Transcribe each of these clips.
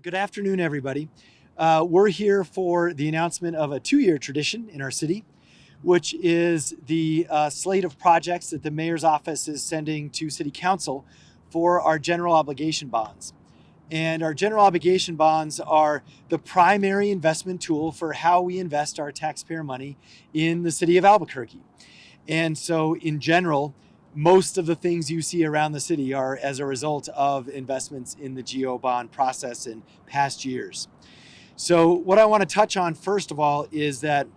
Good afternoon, everybody. We're here for the announcement of a 2-year tradition in our city, which is the slate of projects that the mayor's office is sending to City Council for our general obligation bonds. And our general obligation bonds are the primary investment tool for how we invest our taxpayer money in the city of Albuquerque. And so in general, most of the things you see around the city are as a result of investments in the GO bond process in past years. So what I want to touch on first of all is that,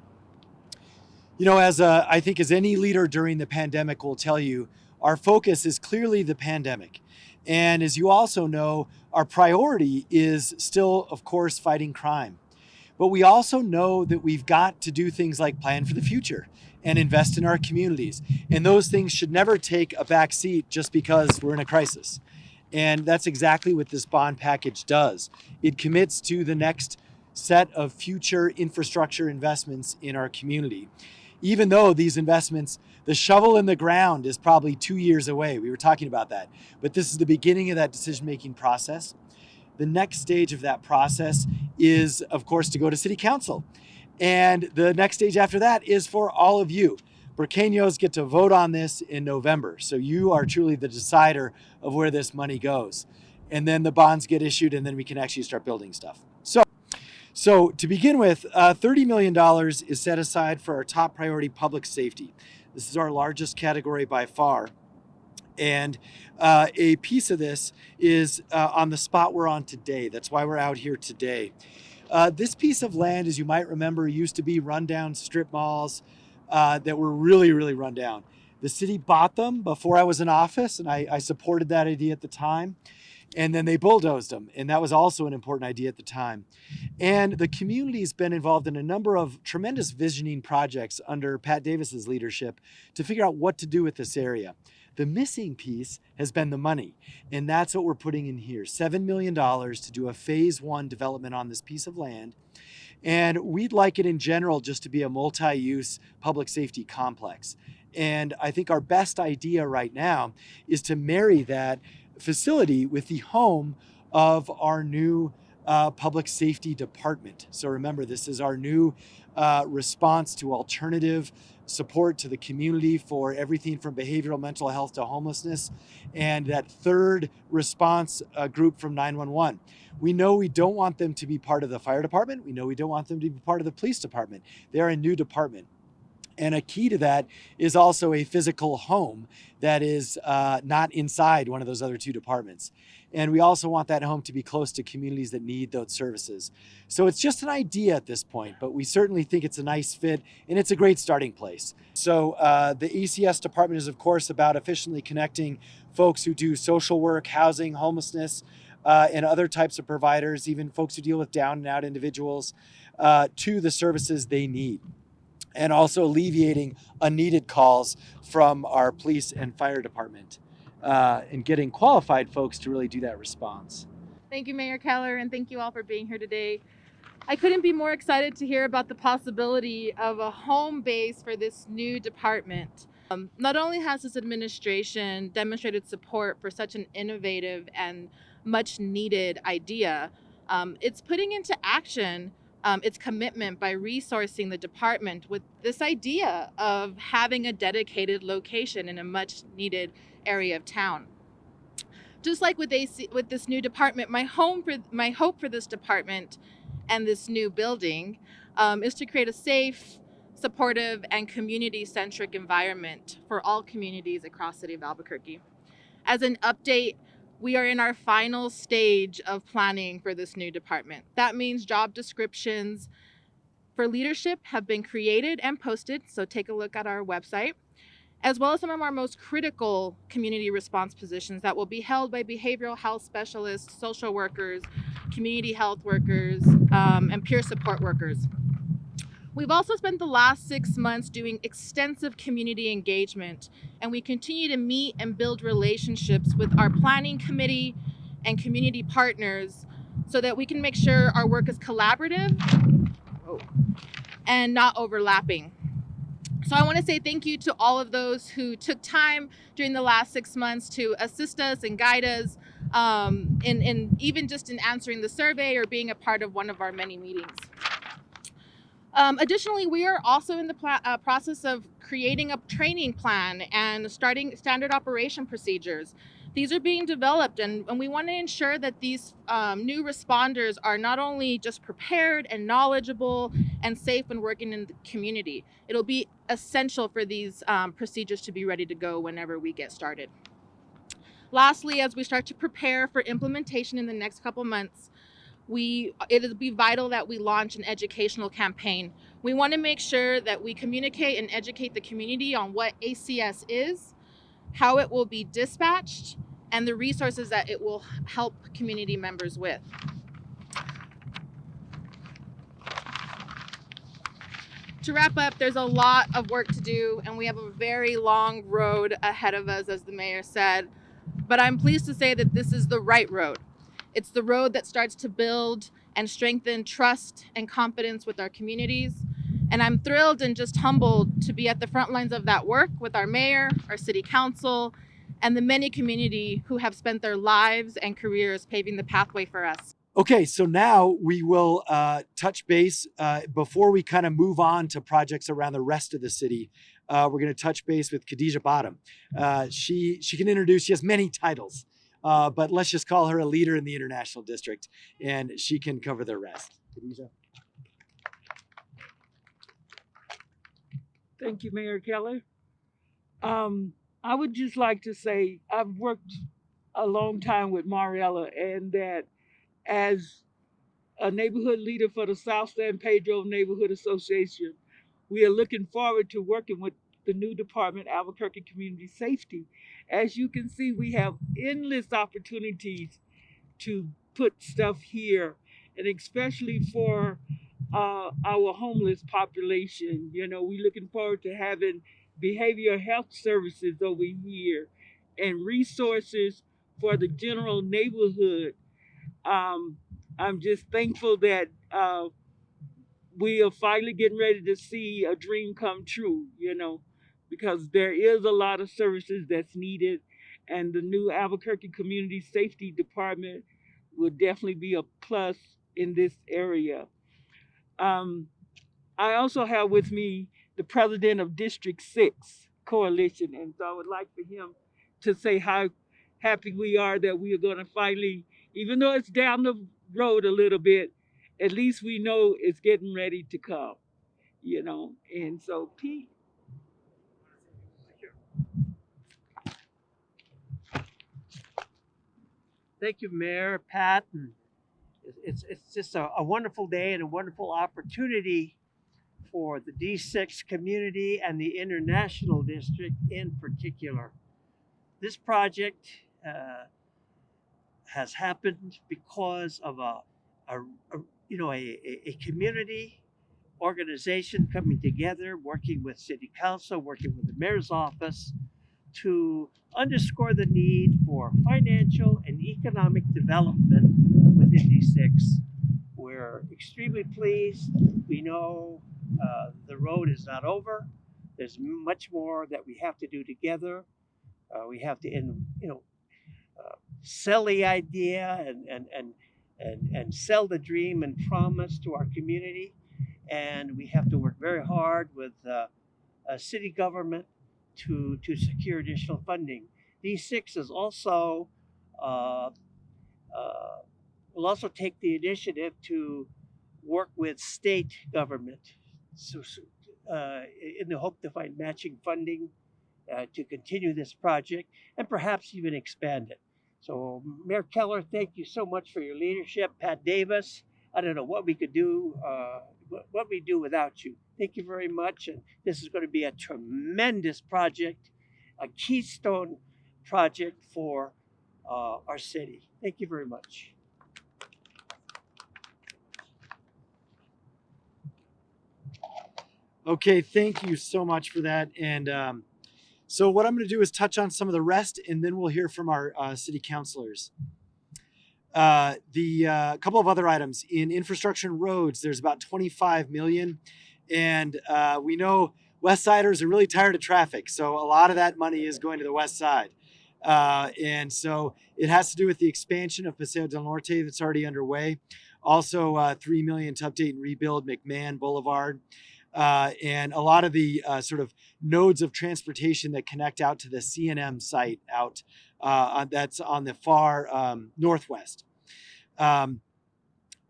I think as any leader during the pandemic will tell you, our focus is clearly the pandemic. And as you also know, our priority is still, of course, fighting crime. But we also know that we've got to do things like plan for the future and invest in our communities. And those things should never take a back seat just because we're in a crisis. And that's exactly what this bond package does. It commits to the next set of future infrastructure investments in our community. Even though these investments, the shovel in the ground is probably 2 years away. We were talking about that. But this is the beginning of that decision-making process. The next stage of that process is, of course, to go to City Council. And the next stage after that is for all of you. Burqueños get to vote on this in November. So you are truly the decider of where this money goes. And then the bonds get issued, and then we can actually start building stuff. So to begin with, $30 million is set aside for our top priority public safety. This is our largest category by far. And a piece of this is on the spot we're on today. That's why we're out here today. This piece of land, as you might remember, used to be rundown strip malls that were really, really run down. The city bought them before I was in office, and I supported that idea at the time. And then they bulldozed them, and that was also an important idea at the time. And the community's been involved in a number of tremendous visioning projects under Pat Davis's leadership to figure out what to do with this area. The missing piece has been the money, and that's what we're putting in here, $7 million to do a phase 1 development on this piece of land. And we'd like it in general just to be a multi-use public safety complex. And I think our best idea right now is to marry that facility with the home of our new public safety department. So remember, this is our new response to alternative support to the community for everything from behavioral mental health to homelessness, and that third response group from 911. We know we don't want them to be part of the fire department. We know we don't want them to be part of the police department. They're a new department. And a key to that is also a physical home that is not inside one of those other two departments. And we also want that home to be close to communities that need those services. So it's just an idea at this point, but we certainly think it's a nice fit and it's a great starting place. So the ECS Department is, of course, about efficiently connecting folks who do social work, housing, homelessness, and other types of providers, even folks who deal with down and out individuals, to the services they need. And also alleviating unneeded calls from our police and fire department and getting qualified folks to really do that response. Thank you, Mayor Keller, and thank you all for being here today. I couldn't be more excited to hear about the possibility of a home base for this new department. Not only has this administration demonstrated support for such an innovative and much needed idea, it's putting into action its commitment by resourcing the department with this idea of having a dedicated location in a much needed area of town. Just like with this new department, my hope for this department and this new building is to create a safe, supportive, and community-centric environment for all communities across the city of Albuquerque. As an update, we are in our final stage of planning for this new department. That means job descriptions for leadership have been created and posted, so take a look at our website, as well as some of our most critical community response positions that will be held by behavioral health specialists, social workers, community health workers, and peer support workers. We've also spent the last 6 months doing extensive community engagement, and we continue to meet and build relationships with our planning committee and community partners so that we can make sure our work is collaborative and not overlapping. So I want to say thank you to all of those who took time during the last 6 months to assist us and guide us in even just in answering the survey or being a part of one of our many meetings. Additionally, we are also in the process of creating a training plan and starting standard operation procedures. These are being developed, and we want to ensure that these new responders are not only just prepared and knowledgeable and safe when working in the community. It'll be essential for these procedures to be ready to go whenever we get started. Lastly, as we start to prepare for implementation in the next couple months, it'll be vital that we launch an educational campaign. We want to make sure that we communicate and educate the community on what ACS is, how it will be dispatched, and the resources that it will help community members with. To wrap up, there's a lot of work to do, and we have a very long road ahead of us, as the mayor said. But I'm pleased to say that this is the right road. It's the road that starts to build and strengthen trust and confidence with our communities. And I'm thrilled and just humbled to be at the front lines of that work with our mayor, our city council, and the many community who have spent their lives and careers paving the pathway for us. Okay, so now we will touch base before we kind of move on to projects around the rest of the city. We're going to touch base with Khadijah Bottom. She can introduce, she has many titles, but let's just call her a leader in the International District, and she can cover the rest. Khadijah. Thank you, Mayor Keller. I would just like to say I've worked a long time with Mariella, and that as a neighborhood leader for the South San Pedro Neighborhood Association, we are looking forward to working with the new department, Albuquerque Community Safety. As you can see, we have endless opportunities to put stuff here, and especially for our homeless population. You know, we're looking forward to having behavioral health services over here and resources for the general neighborhood. I'm just thankful that we are finally getting ready to see a dream come true, you know, because there is a lot of services that's needed, and the new Albuquerque Community Safety Department will definitely be a plus in this area. I also have with me the president of District 6 Coalition, and so I would like for him to say how happy we are that we are going to finally, even though it's down the road a little bit, at least we know it's getting ready to come, you know. And so, Pete. Thank you, Mayor, Pat. And it's just a wonderful day and a wonderful opportunity for the D6 community and the International District in particular. This project has happened because of a community organization coming together, working with City Council, working with the Mayor's Office to underscore the need for financial and economic development within D6. We're extremely pleased. We know the road is not over. There's much more that we have to do together. We have to, sell the idea and sell the dream and promise to our community. And we have to work very hard with city government to secure additional funding. D6 is also will also take the initiative to work with state government, in the hope to find matching funding to continue this project and perhaps even expand it. So, Mayor Keller, thank you so much for your leadership. Pat Davis, I don't know what we could do, what we do without you. Thank you very much. And this is going to be a tremendous project, a keystone project for our city. Thank you very much. Okay, thank you so much for that. And so what I'm going to do is touch on some of the rest, and then we'll hear from our city councilors. The couple of other items in infrastructure and roads, there's about 25 million. And we know West Siders are really tired of traffic. So a lot of that money is going to the West Side. And so it has to do with the expansion of Paseo del Norte that's already underway. Also, $3 million to update and rebuild McMahon Boulevard. And a lot of the sort of nodes of transportation that connect out to the CNM site out that's on the far northwest.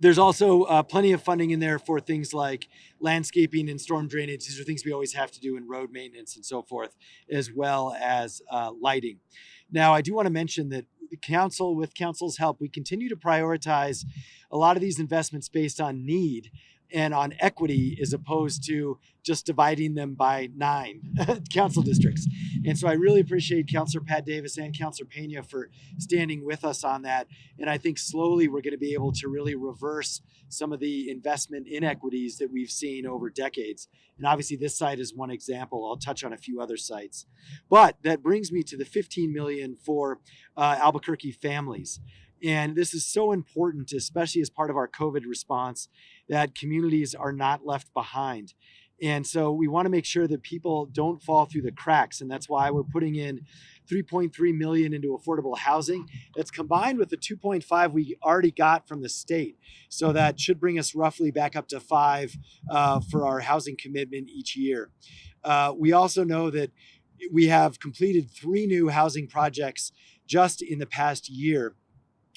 There's also plenty of funding in there for things like landscaping and storm drainage. These are things we always have to do in road maintenance and so forth, as well as lighting. Now, I do want to mention that the council, with council's help, we continue to prioritize a lot of these investments based on need and on equity, as opposed to just dividing them by 9 council districts. And so I really appreciate Councilor Pat Davis and Councilor Pena for standing with us on that. And I think slowly we're going to be able to really reverse some of the investment inequities that we've seen over decades. And obviously this site is one example. I'll touch on a few other sites. But that brings me to the $15 million for Albuquerque families. And this is so important, especially as part of our COVID response, that communities are not left behind. And so we want to make sure that people don't fall through the cracks. And that's why we're putting in $3.3 million into affordable housing. That's combined with the 2.5 we already got from the state. So that should bring us roughly back up to 5 for our housing commitment each year. We also know that we have completed 3 new housing projects just in the past year,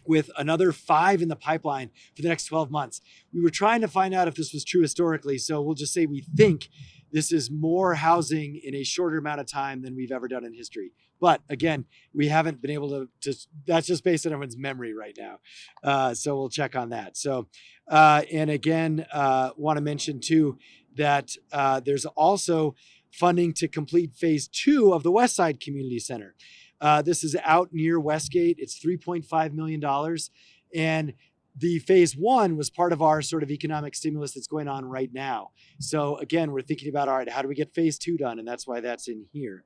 with another 5 in the pipeline for the next 12 months. We were trying to find out if this was true historically, so we'll just say we think this is more housing in a shorter amount of time than we've ever done in history. But again, we haven't been able to that's just based on everyone's memory right now. So we'll check on that. So, and again, want to mention too that there's also funding to complete phase 2 of the West Side Community Center. This is out near Westgate. It's $3.5 million. And the phase 1 was part of our sort of economic stimulus that's going on right now. So again, we're thinking about, all right, how do we get phase 2 done? And that's why that's in here.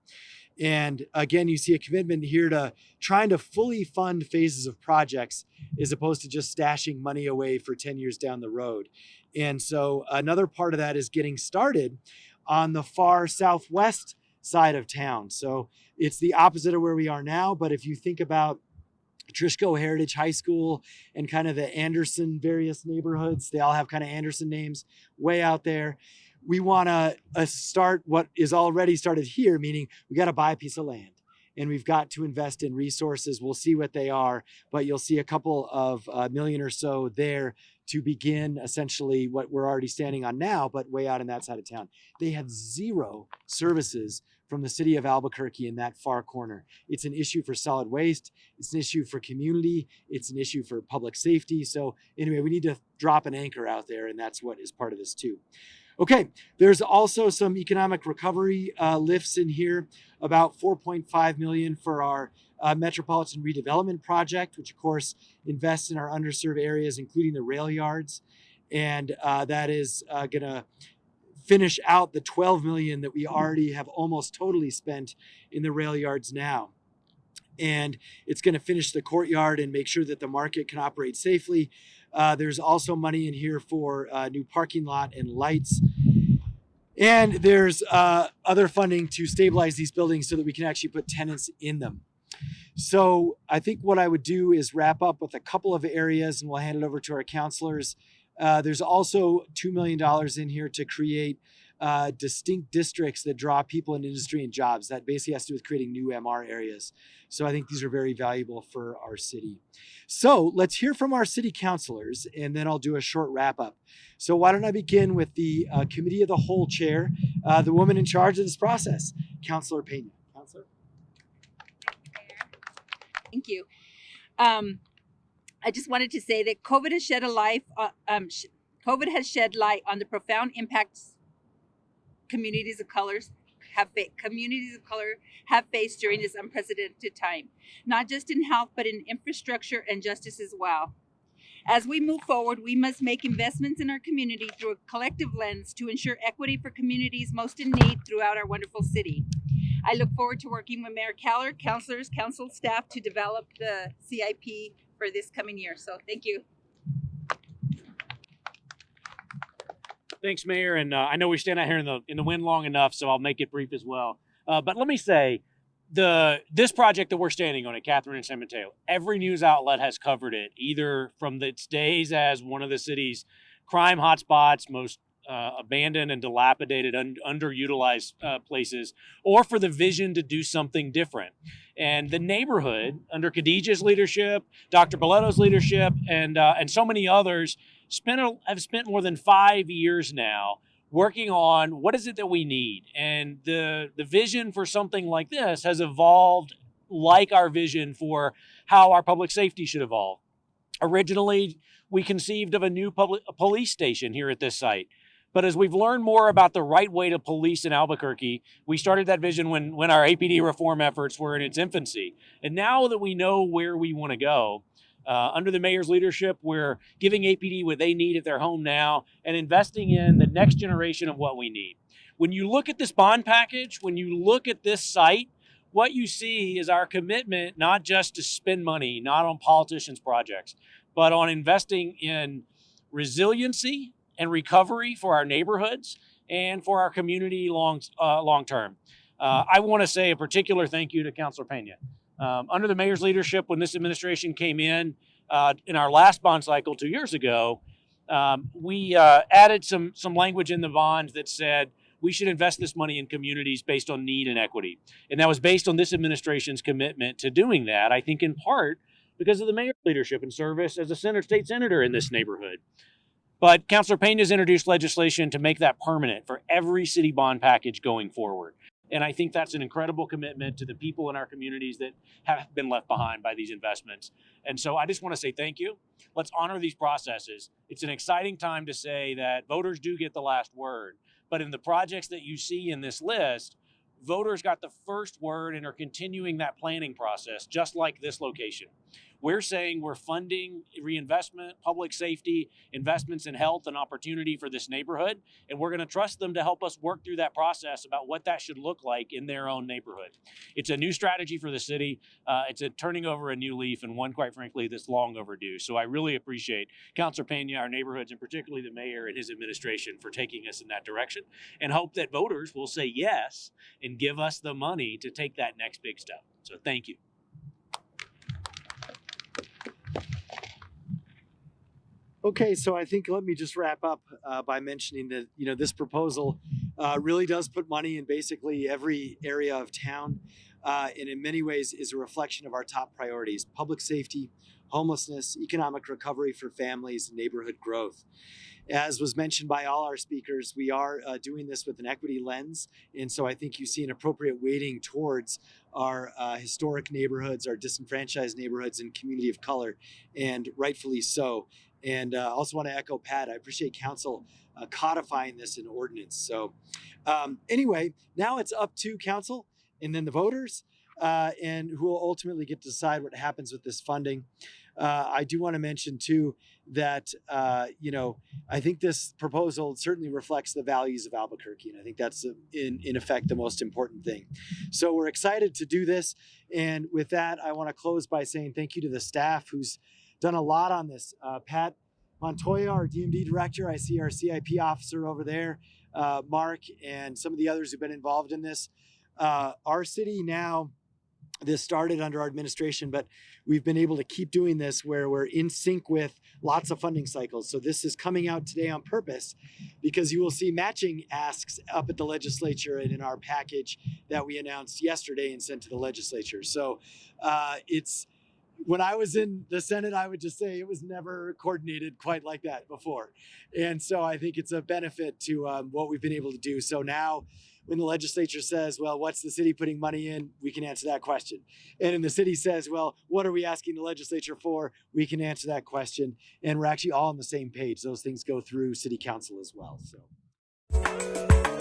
And again, you see a commitment here to trying to fully fund phases of projects as opposed to just stashing money away for 10 years down the road. And so another part of that is getting started on the far southwest side of town. So it's the opposite of where we are now. But if you think about Trishko Heritage High School and kind of the Anderson various neighborhoods, they all have kind of Anderson names way out there. We want to start what is already started here, meaning we got to buy a piece of land and we've got to invest in resources. We'll see what they are, but you'll see a couple of million or so there to begin essentially what we're already standing on now, but way out in that side of town. They have 0 services from the city of Albuquerque in that far corner. It's an issue for solid waste. It's an issue for community. It's an issue for public safety. So anyway, we need to drop an anchor out there, and that's what is part of this too. Okay, there's also some economic recovery lifts in here, about $4.5 million for our Metropolitan Redevelopment Project, which of course invests in our underserved areas, including the rail yards. And that is gonna finish out the $12 million that we already have almost totally spent in the rail yards now. And it's going to finish the courtyard and make sure that the market can operate safely. There's also money in here for a new parking lot and lights. And there's other funding to stabilize these buildings so that we can actually put tenants in them. So I think what I would do is wrap up with a couple of areas and we'll hand it over to our counselors. There's also $2 million in here to create distinct districts that draw people in industry and jobs. That basically has to do with creating new MR areas. So I think these are very valuable for our city. So let's hear from our city councilors, and then I'll do a short wrap up. So why don't I begin with the Committee of the Whole chair, the woman in charge of this process, Councilor Pena. Councilor. Thank you. I just wanted to say that COVID has shed light on the profound impacts communities of color have faced during this unprecedented time, not just in health, but in infrastructure and justice as well. As we move forward, we must make investments in our community through a collective lens to ensure equity for communities most in need throughout our wonderful city. I look forward to working with Mayor Keller, councilors, council staff to develop the CIP for this coming year. So thank you. Thanks, Mayor. And I know we stand out here in the wind long enough, so I'll make it brief as well. But let me say, this project that we're standing on at Catherine and San Mateo, every news outlet has covered it, either from its days as one of the city's crime hotspots, most abandoned and dilapidated, underutilized places, or for the vision to do something different. And the neighborhood, under Khadijah's leadership, Dr. Boleto's leadership, and so many others, have spent more than 5 years now working on what is it that we need. And the vision for something like this has evolved like our vision for how our public safety should evolve. Originally, we conceived of a new police station here at this site. But as we've learned more about the right way to police in Albuquerque, we started that vision when our APD reform efforts were in its infancy. And now that we know where we want to go, under the mayor's leadership, we're giving APD what they need at their home now and investing in the next generation of what we need. When you look at this bond package, when you look at this site, what you see is our commitment not just to spend money, not on politicians' projects, but on investing in resiliency and recovery for our neighborhoods and for our community long term. I want to say a particular thank you to Councilor Pena. Under the mayor's leadership, when this administration came in our last bond cycle 2 years ago, we added some language in the bonds that said we should invest this money in communities based on need and equity. And that was based on this administration's commitment to doing that, I think in part because of the mayor's leadership and service as a state senator in this neighborhood. But Councilor Pena has introduced legislation to make that permanent for every city bond package going forward. And I think that's an incredible commitment to the people in our communities that have been left behind by these investments. And so I just want to say thank you. Let's honor these processes. It's an exciting time to say that voters do get the last word. But in the projects that you see in this list, voters got the first word and are continuing that planning process, just like this location. We're saying we're funding reinvestment, public safety, investments in health and opportunity for this neighborhood. And we're going to trust them to help us work through that process about what that should look like in their own neighborhood. It's a new strategy for the city. It's a turning over a new leaf, and one, quite frankly, that's long overdue. So I really appreciate Councilor Pena, our neighborhoods, and particularly the mayor and his administration for taking us in that direction, and hope that voters will say yes and give us the money to take that next big step. So thank you. Okay, so I think let me just wrap up by mentioning that this proposal really does put money in basically every area of town, and in many ways is a reflection of our top priorities: public safety, homelessness, economic recovery for families, and neighborhood growth. As was mentioned by all our speakers, we are doing this with an equity lens, and so I think you see an appropriate weighting towards our historic neighborhoods, our disenfranchised neighborhoods, and community of color, and rightfully so. And I also want to echo Pat. I appreciate council codifying this in ordinance. So anyway, now it's up to council and then the voters and who will ultimately get to decide what happens with this funding. I do want to mention too that, I think this proposal certainly reflects the values of Albuquerque. And I think that's in effect the most important thing. So we're excited to do this. And with that, I want to close by saying thank you to the staff who's done a lot on this. Pat Montoya, our DMD director, I see our CIP officer over there, Mark, and some of the others who've been involved in this. Our city now, this started under our administration, but we've been able to keep doing this where we're in sync with lots of funding cycles. So this is coming out today on purpose because you will see matching asks up at the legislature and in our package that we announced yesterday and sent to the legislature. So when I was in the Senate, I would just say it was never coordinated quite like that before. And so I think it's a benefit to what we've been able to do. So now when the legislature says, well, what's the city putting money in? We can answer that question. And when the city says, well, what are we asking the legislature for? We can answer that question. And we're actually all on the same page. Those things go through city council as well. So.